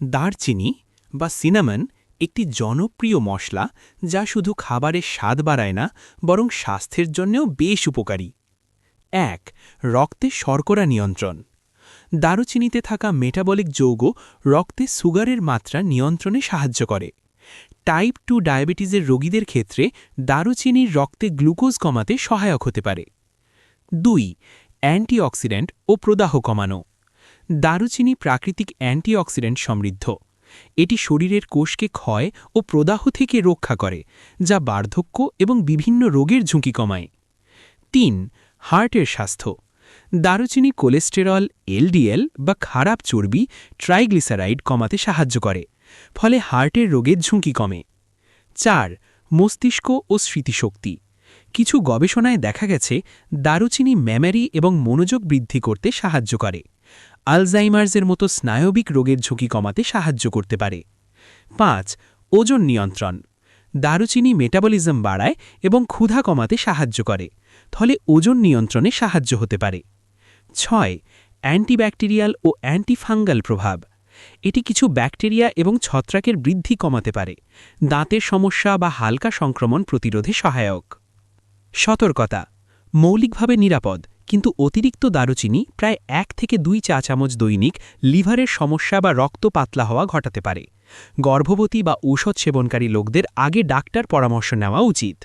দারচিনি বা সিনামন একটি জনপ্রিয় মশলা যা শুধু খাবারের স্বাদ বাড়ায় না বরং স্বাস্থ্যের জন্যও বেশ উপকারী। ১. রক্তে শর্করা নিয়ন্ত্রণ। দারুচিনিতে থাকা মেটাবলিক যৌগ রক্তে সুগারের মাত্রা নিয়ন্ত্রণে সাহায্য করে। টাইপ 2 ডায়াবেটিসের রোগীদের ক্ষেত্রে দারুচিনির রক্তে গ্লুকোজ কমাতে সহায়ক হতে পারে। ২. অ্যান্টিঅক্সিডেন্ট ও প্রদাহ কমানো। দারুচিনি প্রাকৃতিক অ্যান্টিঅক্সিডেন্ট সমৃদ্ধ। এটি শরীরের কোষকে ক্ষয় ও প্রদাহ থেকে রক্ষা করে, যা বার্ধক্য এবং বিভিন্ন রোগের ঝুঁকি কমায়। ৩. হার্টের স্বাস্থ্য। দারুচিনি কোলেস্টেরল, এলডিএল বা খারাপ চর্বি, ট্রাইগ্লিসারাইড কমাতে সাহায্য করে, ফলে হার্টের রোগের ঝুঁকি কমে। ৪. মস্তিষ্ক ও স্মৃতিশক্তি। কিছু গবেষণায় দেখা গেছে দারুচিনি মেমরি এবং মনোযোগ বৃদ্ধি করতে সাহায্য করে। আলজাইমার্সের মতো স্নায়বিক রোগের ঝুঁকি কমাতে সাহায্য করতে পারে। ৫. ওজন নিয়ন্ত্রণ। দারুচিনি মেটাবলিজম বাড়ায় এবং ক্ষুধা কমাতে সাহায্য করে, ফলে ওজন নিয়ন্ত্রণে সাহায্য হতে পারে। ৬. অ্যান্টিব্যাকটেরিয়াল ও অ্যান্টিফাঙ্গাল প্রভাব। এটি কিছু ব্যাকটেরিয়া এবং ছত্রাকের বৃদ্ধি কমাতে পারে, দাঁতের সমস্যা বা হালকা সংক্রমণ প্রতিরোধে সহায়ক। সতর্কতা: মৌলিকভাবে নিরাপদ, কিন্তু অতিরিক্ত দারুচিনি প্রায় ১ থেকে ২ চা চামচ দৈনিক লিভারের সমস্যা বা রক্ত পাতলা হওয়া ঘটাতে পারে। গর্ভবতী বা ঔষধ সেবনকারী লোকদের আগে ডাক্তার পরামর্শ নেওয়া উচিত।